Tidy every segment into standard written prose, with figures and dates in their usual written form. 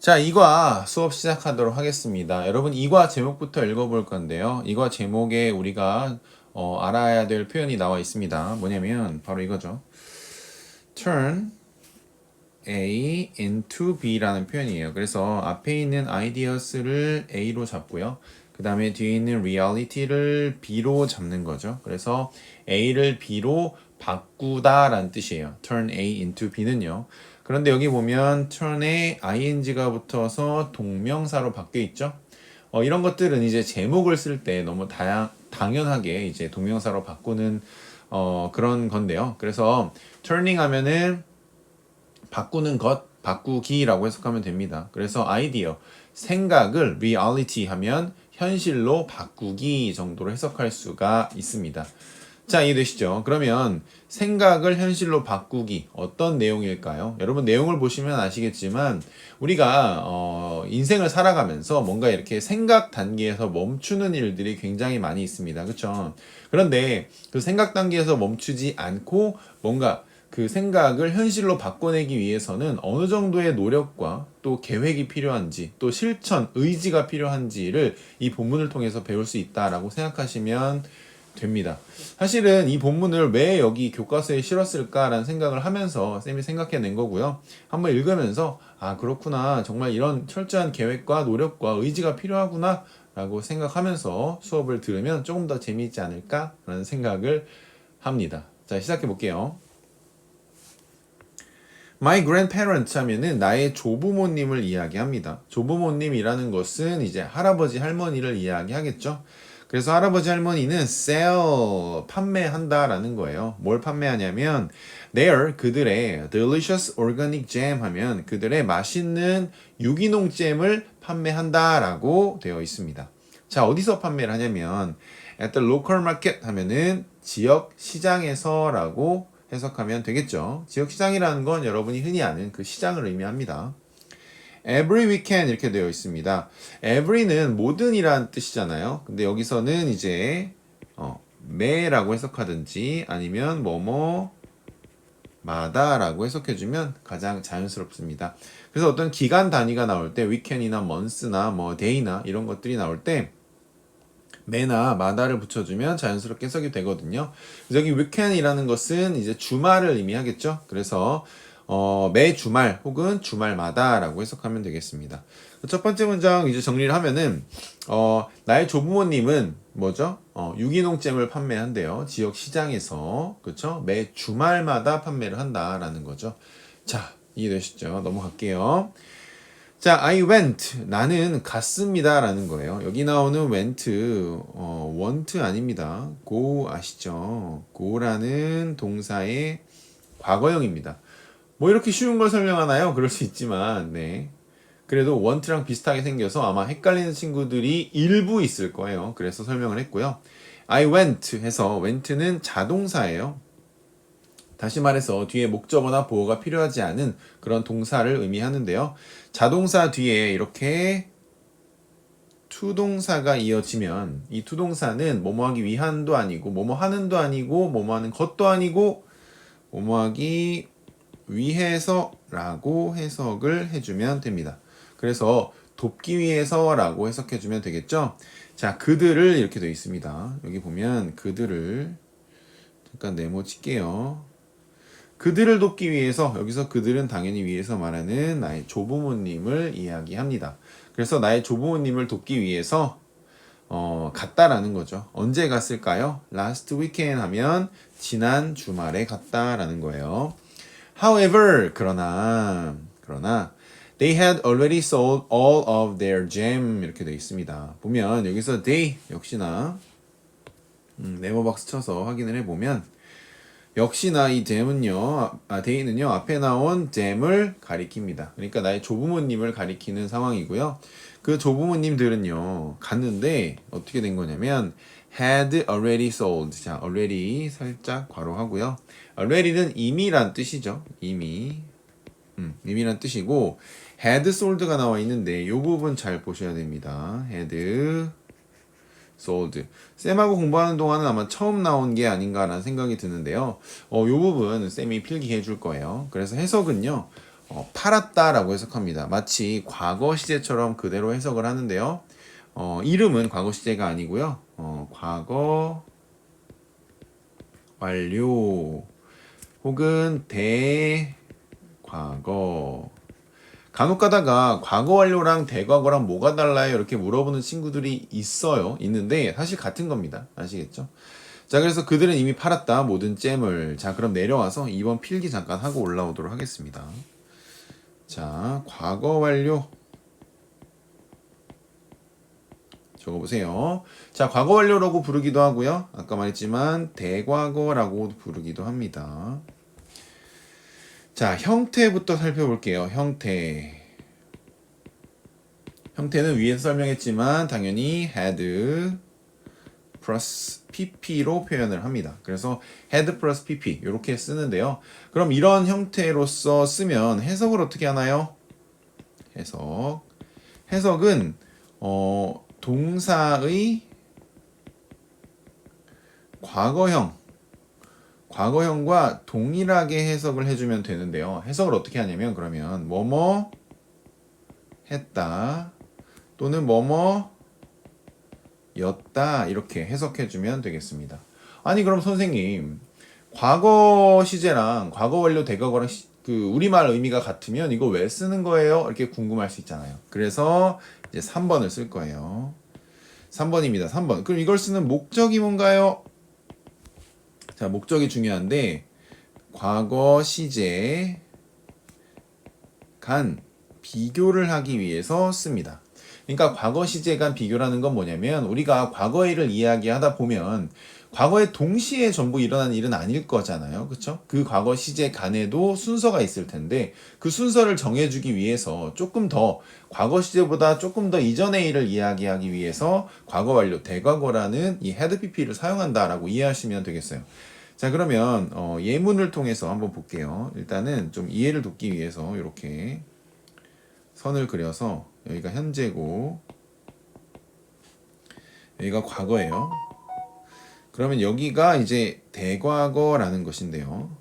자, 이과 수업 시작하도록 하겠습니다. 여러분, 이과 제목부터 읽어볼 건데요. 이과 제목에 우리가 알아야 될 표현이 나와 있습니다. 뭐냐면 바로 이거죠. Turn A into B라는 표현이에요. 그래서 앞에 있는 ideas를 A로 잡고요. 그 다음에 뒤에 있는 reality를 B로 잡는 거죠. 그래서 A를 B로 바꾸다라는 뜻이에요. Turn A into B는요. 그런데 여기 보면 turn에 ing가 붙어서 동명사로 바뀌어 있죠. 이런 것들은 이제 제목을 쓸 때 너무 당연하게 이제 동명사로 바꾸는 그런 건데요. 그래서 turning 하면은 바꾸는 것, 바꾸기라고 해석하면 됩니다. 그래서 아이디어, 생각을 reality 하면 현실로 바꾸기 정도로 해석할 수가 있습니다. 자, 이해되시죠? 그러면 생각을 현실로 바꾸기 어떤 내용일까요? 여러분 내용을 보시면 아시겠지만 우리가 인생을 살아가면서 뭔가 이렇게 생각 단계에서 멈추는 일들이 굉장히 많이 있습니다. 그렇죠? 그런데 그 생각 단계에서 멈추지 않고 뭔가 그 생각을 현실로 바꿔내기 위해서는 어느 정도의 노력과 또 계획이 필요한지 또 실천, 의지가 필요한지를 이 본문을 통해서 배울 수 있다라고 생각하시면 됩니다. 사실은 이 본문을 왜 여기 교과서에 실었을까라는 생각을 하면서 쌤이 생각해낸 거고요. 한번 읽으면서 아 그렇구나 정말 이런 철저한 계획과 노력과 의지가 필요하구나 라고 생각하면서 수업을 들으면 조금 더 재미있지 않을까라는 생각을 합니다. 자 시작해 볼게요. My grandparents 하면은 나의 조부모님을 이야기합니다. 조부모님이라는 것은 이제 할아버지 할머니를 이야기하겠죠. 그래서 할아버지 할머니는 sell 판매한다라는 거예요. 뭘 판매하냐면 their 그들의 delicious organic jam 하면 그들의 맛있는 유기농 잼을 판매한다라고 되어 있습니다. 자, 어디서 판매를 하냐면 at the local market 하면은 지역 시장에서라고 해석하면 되겠죠. 지역 시장이라는 건 여러분이 흔히 아는 그 시장을 의미합니다. Every weekend 이렇게 되어 있습니다. Every는 모든이란 뜻이잖아요. 근데 여기서는 이제 매라고 해석하든지 아니면 마다라고 해석해주면 가장 자연스럽습니다. 그래서 어떤 기간 단위가 나올 때 weekend이나 month나 day나 이런 것들이 나올 때 매나 마다를 붙여주면 자연스럽게 해석이 되거든요. 그래서 여기 weekend이라는 것은 이제 주말을 의미하겠죠. 그래서 매 주말 혹은 주말마다라고 해석하면 되겠습니다. 첫 번째 문장 이제 정리를 하면은 나의 조부모님은 뭐죠? 유기농 잼을 판매한대요. 지역 시장에서 그렇죠? 매 주말마다 판매를 한다라는 거죠. 자, 이해되시죠? 넘어갈게요. 자, I went. 나는 갔습니다. 라는 거예요. 여기 나오는 went, want 아닙니다. go 아시죠? go라는 동사의 과거형입니다. 뭐 이렇게 쉬운 걸 설명하나요? 그럴 수 있지만, 네. 그래도 want랑 비슷하게 생겨서 아마 헷갈리는 친구들이 일부 있을 거예요. 그래서 설명을 했고요. I went 해서 went는 자동사예요. 다시 말해서 뒤에 목적어나 보어가 필요하지 않은 그런 동사를 의미하는데요. 자동사 뒤에 이렇게 투동사가 이어지면 이 투동사는 뭐뭐하기 위한도 아니고 뭐뭐하는도 아니고 뭐뭐하는 것도 아니고 뭐뭐하기 위해서라고 해석을 해주면 됩니다. 그래서 돕기 위해서라고 해석해주면 되겠죠. 자, 그들을 이렇게 되어 있습니다. 여기 보면 그들을 잠깐 네모칠게요. 그들을 돕기 위해서 여기서 그들은 당연히 위해서 말하는 나의 조부모님을 이야기합니다. 그래서 나의 조부모님을 돕기 위해서 갔다라는 거죠. 언제 갔을까요? Last weekend 하면 지난 주말에 갔다라는 거예요. However, 그러나 they had already sold all of their jam 이렇게 되어 있습니다. 보면 여기서 they 역시나 네모박스 쳐서 확인을 해보면 역시나 이 댐은요, 데이는요, 앞에 나온 댐을 가리킵니다. 그러니까 나의 조부모님을 가리키는 상황이고요. 그 조부모님들은요, 갔는데, 어떻게 된 거냐면, had already sold. 자, already 살짝 괄호하고요. already는 이미란 뜻이죠. 이미란 뜻이고, had sold가 나와 있는데, 이 부분 잘 보셔야 됩니다. had sold. 쌤하고 공부하는 동안은 아마 처음 나온 게 아닌가라는 생각이 드는데요. 이 부분 쌤이 필기해 줄 거예요. 그래서 해석은요. 팔았다라고 해석합니다. 마치 과거 시제처럼 그대로 해석을 하는데요. 이름은 과거 시제가 아니고요. 과거 완료 혹은 대과거. 간혹 가다가 과거 완료랑 대과거랑 뭐가 달라요? 이렇게 물어보는 친구들이 있는데 사실 같은 겁니다. 아시겠죠? 자, 그래서 그들은 이미 팔았다 모든 잼을. 자, 그럼 내려와서 2번 필기 잠깐 하고 올라오도록 하겠습니다. 자, 과거 완료 적어보세요. 자, 과거 완료라고 부르기도 하고요. 아까 말했지만 대과거라고 부르기도 합니다. 자, 형태부터 살펴볼게요. 형태는 위에서 설명했지만 당연히 had 플러스 pp로 표현을 합니다. 그래서 had 플러스 pp 이렇게 쓰는데요. 그럼 이런 형태로서 쓰면 해석을 어떻게 하나요? 해석은 동사의 과거형과 동일하게 해석을 해주면 되는데요. 해석을 어떻게 하냐면 그러면 뭐뭐 했다 또는 뭐뭐 였다 이렇게 해석해주면 되겠습니다. 아니 그럼 선생님 과거 시제랑 과거 완료 대과거랑 그 우리말 의미가 같으면 이거 왜 쓰는 거예요? 이렇게 궁금할 수 있잖아요. 그래서 이제 3번을 쓸 거예요. 3번입니다. 3번. 그럼 이걸 쓰는 목적이 뭔가요? 자, 목적이 중요한데 과거 시제 간 비교를 하기 위해서 씁니다. 그러니까 과거 시제 간 비교라는 건 뭐냐면 우리가 과거 일을 이야기하다 보면 과거에 동시에 전부 일어난 일은 아닐 거잖아요. 그쵸? 그 과거 시제 간에도 순서가 있을 텐데 그 순서를 정해주기 위해서 조금 더 과거 시제보다 조금 더 이전의 일을 이야기하기 위해서 과거 완료 대과거라는 이 had pp를 사용한다라고 이해하시면 되겠어요. 자, 그러면 예문을 통해서 한번 볼게요. 일단은 좀 이해를 돕기 위해서 이렇게 선을 그려서 여기가 현재고 여기가 과거예요. 그러면 여기가 이제 대과거라는 것인데요.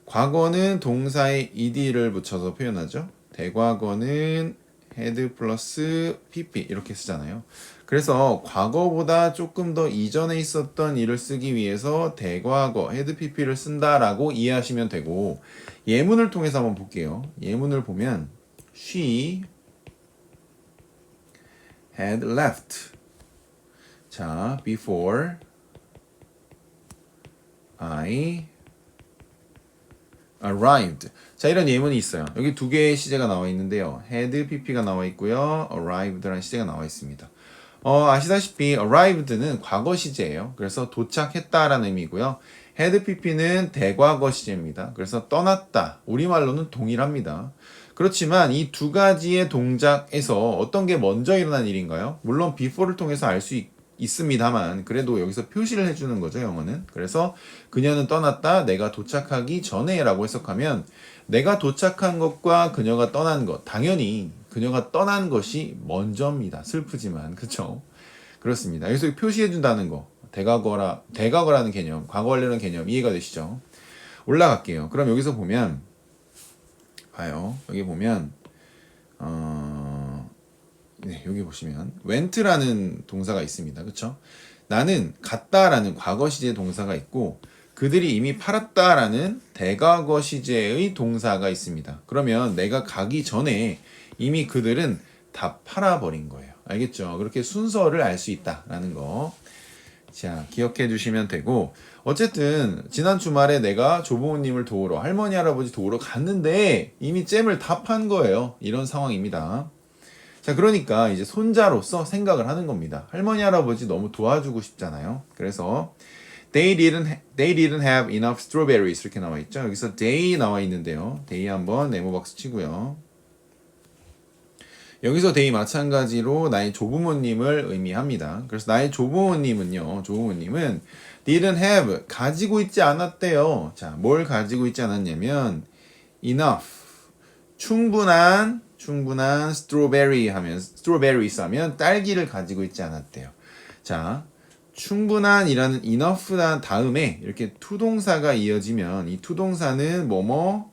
과거는 동사에 ed를 붙여서 표현하죠. 대과거는 had 플러스 pp 이렇게 쓰잖아요. 그래서 과거보다 조금 더 이전에 있었던 일을 쓰기 위해서 대과거 had pp를 쓴다라고 이해하시면 되고 예문을 통해서 한번 볼게요. 예문을 보면 She had left. 자, before I arrived. 자, 이런 예문이 있어요. 여기 두 개의 시제가 나와 있는데요. had pp가 나와 있고요. arrived라는 시제가 나와 있습니다. 아시다시피 arrived는 과거 시제예요. 그래서 도착했다라는 의미고요. had pp는 대과거 시제입니다. 그래서 떠났다. 우리말로는 동일합니다. 그렇지만 이 두 가지의 동작에서 어떤 게 먼저 일어난 일인가요? 물론 before를 통해서 알 수 있습니다만 그래도 여기서 표시를 해주는 거죠, 영어는. 그래서 그녀는 떠났다, 내가 도착하기 전에 라고 해석하면 내가 도착한 것과 그녀가 떠난 것, 당연히 그녀가 떠난 것이 먼저입니다. 슬프지만, 그쵸? 그렇습니다. 여기서 표시해준다는 거, 대과거라는 개념, 과거 완료라는 개념 이해가 되시죠? 올라갈게요. 그럼 여기서 보면 봐요. 여기 보면 네, 여기 보시면 went라는 동사가 있습니다. 그쵸? 나는 갔다라는 과거 시제 동사가 있고 그들이 이미 팔았다라는 대과거 시제의 동사가 있습니다. 그러면 내가 가기 전에 이미 그들은 다 팔아버린 거예요. 알겠죠? 그렇게 순서를 알 수 있다라는 거. 자, 기억해 주시면 되고 어쨌든 지난 주말에 내가 조부모님을 도우러 할머니 할아버지 도우러 갔는데 이미 잼을 다 판 거예요. 이런 상황입니다. 자, 그러니까 이제 손자로서 생각을 하는 겁니다. 할머니 할아버지 너무 도와주고 싶잖아요. 그래서 they didn't have enough strawberries 이렇게 나와 있죠. 여기서 they 나와 있는데요. they 한번 네모 박스 치고요. 여기서 they 마찬가지로 나의 조부모님을 의미합니다. 그래서 나의 조부모님은 didn't have 가지고 있지 않았대요. 자, 뭘 가지고 있지 않았냐면 enough 충분한 strawberries 하면 딸기를 가지고 있지 않았대요. 자, 충분한이라는 enough 다음에 이렇게 투동사가 이어지면 이 투동사는 뭐뭐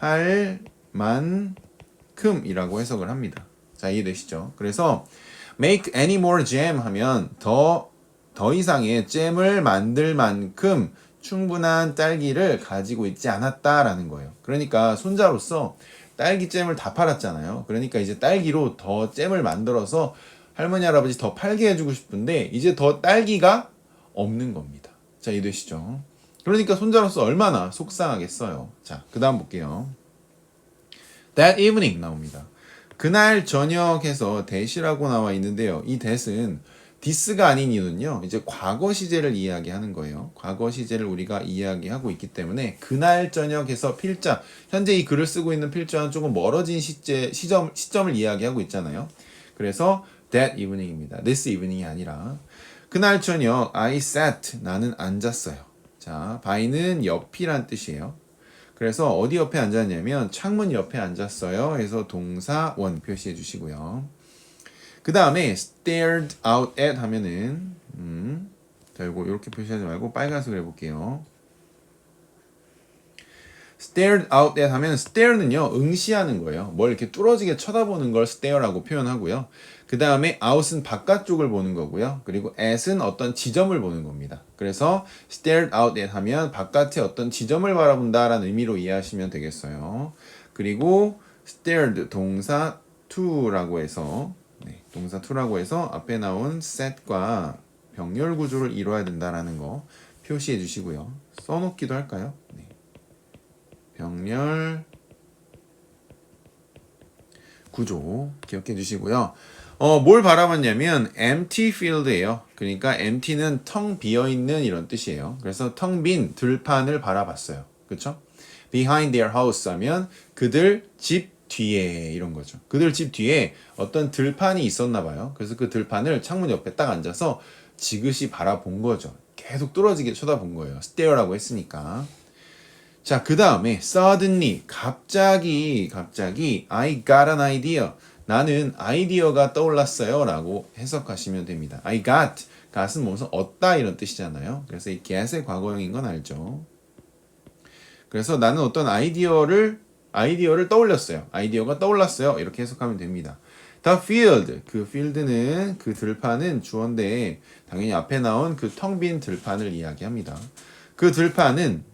할 만큼이라고 해석을 합니다. 자, 이해되시죠? 그래서 make any more jam 하면 더 이상의 잼을 만들 만큼 충분한 딸기를 가지고 있지 않았다라는 거예요. 그러니까 손자로서 딸기잼을 다 팔았잖아요. 그러니까 이제 딸기로 더 잼을 만들어서 할머니 할아버지 더 팔게 해주고 싶은데 이제 더 딸기가 없는 겁니다. 자, 이해되시죠? 그러니까 손자로서 얼마나 속상하겠어요. 자, 그 다음 볼게요. That evening 나옵니다. 그날 저녁에서 that이라고 나와 있는데요. 이 that은 this가 아닌 이유는요. 이제 과거 시제를 이야기하는 거예요. 과거 시제를 우리가 이야기하고 있기 때문에 그날 저녁에서 필자, 현재 이 글을 쓰고 있는 필자는 조금 멀어진 시점을 이야기하고 있잖아요. 그래서 that evening입니다. this evening이 아니라 그날 저녁 I sat, 나는 앉았어요. 자, by는 옆이란 뜻이에요. 그래서 어디 옆에 앉았냐면 창문 옆에 앉았어요. 해서 동사 원 표시해 주시고요. 그 다음에 stared out at 하면은 자, 이거 이렇게 표시하지 말고 빨간색으로 해볼게요. stared out at 하면 stare는요 응시하는 거예요. 뭘 이렇게 뚫어지게 쳐다보는 걸 stare라고 표현하고요. 그 다음에 out은 바깥쪽을 보는 거고요. 그리고 at은 어떤 지점을 보는 겁니다. 그래서 stared out at 하면 바깥의 어떤 지점을 바라본다라는 의미로 이해하시면 되겠어요. 그리고 stared 동사 to라고 해서 동사 to라고 해서 앞에 나온 set과 병렬 구조를 이뤄야 된다라는 거 표시해 주시고요. 써놓기도 할까요? 네. 병렬 구조 기억해 주시고요. 뭘 바라봤냐면 empty field예요. 그러니까 empty는 텅 비어 있는 이런 뜻이에요. 그래서 텅 빈 들판을 바라봤어요. 그렇죠? behind their house 하면 그들 집 뒤에 이런 거죠. 그들 집 뒤에 어떤 들판이 있었나 봐요. 그래서 그 들판을 창문 옆에 딱 앉아서 지그시 바라본 거죠. 계속 뚫어지게 쳐다본 거예요. stare라고 했으니까. 자, 그 다음에 suddenly 갑자기 I got an idea. 나는 아이디어가 떠올랐어요 라고 해석하시면 됩니다. I got은 무슨 얻다 이런 뜻이잖아요. 그래서 이 get의 과거형인 건 알죠. 그래서 나는 어떤 아이디어를 떠올렸어요. 아이디어가 떠올랐어요. 이렇게 해석하면 됩니다. The field, 그 field는 그 들판은 주어인데 당연히 앞에 나온 그 텅 빈 들판을 이야기합니다. 그 들판은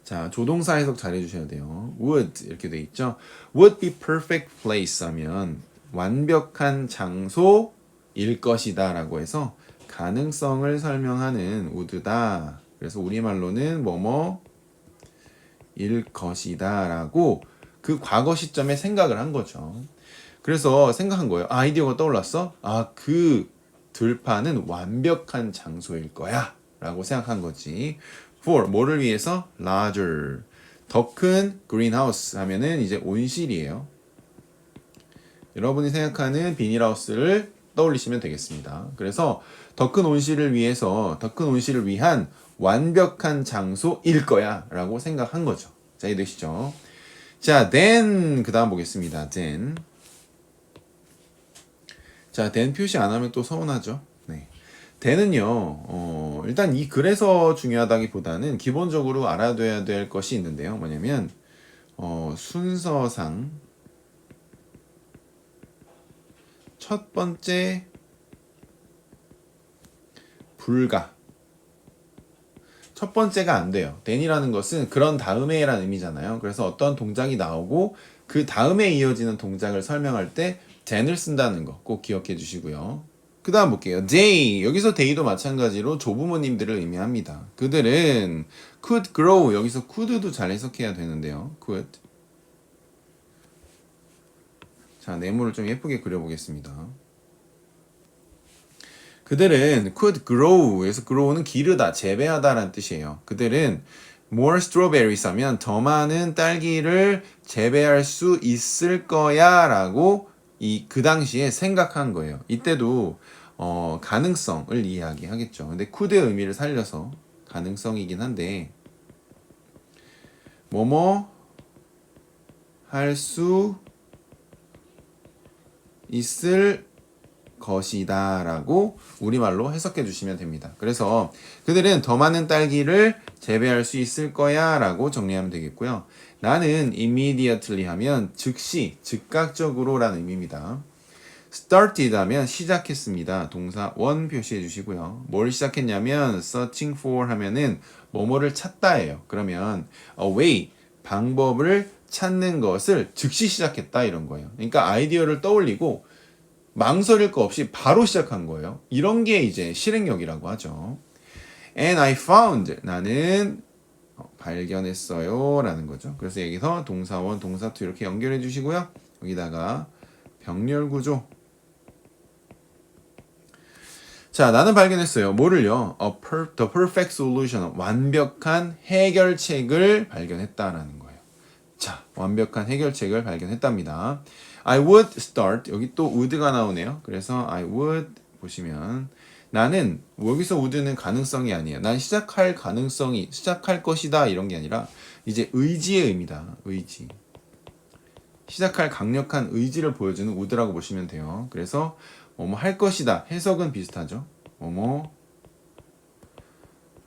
자, 조동사 해석 잘 해주셔야 돼요. would 이렇게 돼 있죠. would be perfect place 하면 완벽한 장소일 것이다 라고 해서 가능성을 설명하는 would다. 그래서 우리말로는 뭐뭐일 것이다 라고 그 과거 시점에 생각을 한 거죠. 그래서 생각한 거예요. 아이디어가 떠올랐어? 그 들판은 완벽한 장소일 거야 라고 생각한 거지. for 뭐를 위해서? larger 더 큰 greenhouse 하면은 이제 온실이에요. 여러분이 생각하는 비닐하우스를 떠올리시면 되겠습니다. 그래서 더 큰 온실을 위한 완벽한 장소일 거야 라고 생각한 거죠. 자, 이해되시죠? 자, then 그 다음 보겠습니다. then 자, then 표시 안 하면 또 서운하죠. 네. then은요, 일단 이 글에서 중요하다기보다는 기본적으로 알아둬야 될 것이 있는데요. 뭐냐면, 순서상 첫 번째 불가. 첫 번째가 안 돼요. then이라는 것은 그런 다음에라는 의미잖아요. 그래서 어떤 동작이 나오고 그 다음에 이어지는 동작을 설명할 때 then을 쓴다는 거 꼭 기억해 주시고요. 그 다음 볼게요. they. 여기서 they도 마찬가지로 조부모님들을 의미합니다. 그들은 could grow. 여기서 could도 잘 해석해야 되는데요. could. 자, 네모를 좀 예쁘게 그려보겠습니다. 그들은 could grow에서 grow는 기르다, 재배하다라는 뜻이에요. 그들은 more strawberries 하면 더 많은 딸기를 재배할 수 있을 거야 라고 그 당시에 생각한 거예요. 이때도 가능성을 이야기하겠죠. 근데 could의 의미를 살려서 가능성이긴 한데 뭐뭐 할 수 있을 것이다 라고 우리말로 해석해 주시면 됩니다. 그래서 그들은 더 많은 딸기를 재배할 수 있을 거야 라고 정리하면 되겠고요. 나는 immediately 하면 즉시, 즉각적으로라는 의미입니다. started 하면 시작했습니다. 동사 원 표시해 주시고요. 뭘 시작했냐면 searching for 하면은 뭐뭐를 찾다예요. 그러면 a way, 방법을 찾는 것을 즉시 시작했다 이런 거예요. 그러니까 아이디어를 떠올리고 망설일 거 없이 바로 시작한 거예요. 이런 게 이제 실행력이라고 하죠. And I found, 나는 발견했어요 라는 거죠. 그래서 여기서 동사 원, 동사 투 이렇게 연결해 주시고요. 여기다가 병렬 구조. 자, 나는 발견했어요. 뭐를요? The perfect solution, 완벽한 해결책을 발견했다라는 거예요. 자, 완벽한 해결책을 발견했답니다. I would start, 여기 또 would가 나오네요. 그래서 I would 보시면 나는 여기서 would는 가능성이 아니에요. 난 시작할 가능성이, 시작할 것이다 이런 게 아니라 이제 의지의 의미다. 의지. 시작할 강력한 의지를 보여주는 would라고 보시면 돼요. 그래서 뭐뭐 할 것이다. 해석은 비슷하죠. 뭐뭐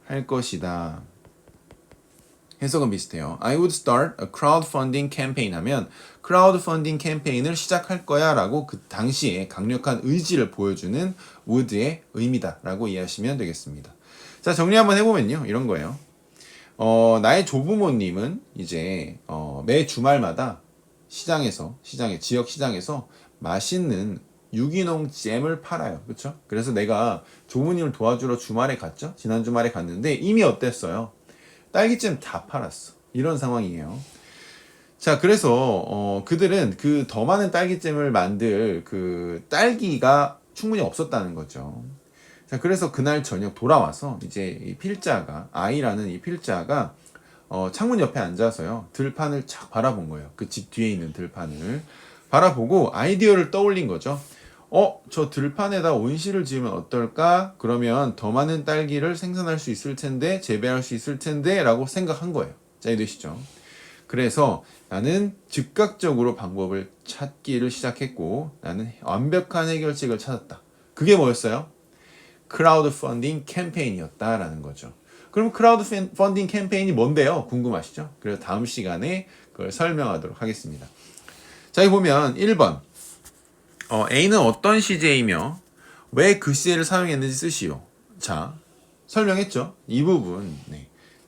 할 것이다. 해석은 비슷해요. I would start a crowdfunding campaign 하면 crowdfunding 캠페인을 시작할 거야 라고 그 당시에 강력한 의지를 보여주는 would의 의미다 라고 이해하시면 되겠습니다. 자, 정리 한번 해보면요. 이런 거예요. 나의 조부모님은 이제 매 주말마다 지역 시장에서 맛있는 유기농 잼을 팔아요. 그렇죠? 그래서 내가 조부모님을 도와주러 주말에 갔죠. 지난 주말에 갔는데 이미 어땠어요? 딸기잼 다 팔았어. 이런 상황이에요. 자, 그래서 그들은 그 더 많은 딸기잼을 만들 그 딸기가 충분히 없었다는 거죠. 자, 그래서 그날 저녁 돌아와서 이제 이 필자가, 아이라는 이 필자가 창문 옆에 앉아서요 들판을 착 바라본 거예요. 그 집 뒤에 있는 들판을 바라보고 아이디어를 떠올린 거죠. 저 들판에다 온실을 지으면 어떨까? 그러면 더 많은 딸기를 생산할 수 있을 텐데, 재배할 수 있을 텐데 라고 생각한 거예요. 자, 이해되시죠? 그래서 나는 즉각적으로 방법을 찾기를 시작했고 나는 완벽한 해결책을 찾았다. 그게 뭐였어요? 크라우드 펀딩 캠페인이었다라는 거죠. 그럼 크라우드 펀딩 캠페인이 뭔데요? 궁금하시죠? 그래서 다음 시간에 그걸 설명하도록 하겠습니다. 자, 여기 보면 1번 A는 어떤 CJ이며 왜 그 CJ를 사용했는지 쓰시오. 자, 설명했죠? 이 부분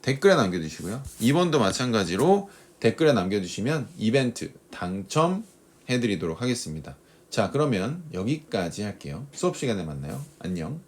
댓글에 남겨주시고요. 2번도 마찬가지로 댓글에 남겨주시면 이벤트 당첨해드리도록 하겠습니다. 자, 그러면 여기까지 할게요. 수업 시간에 만나요. 안녕.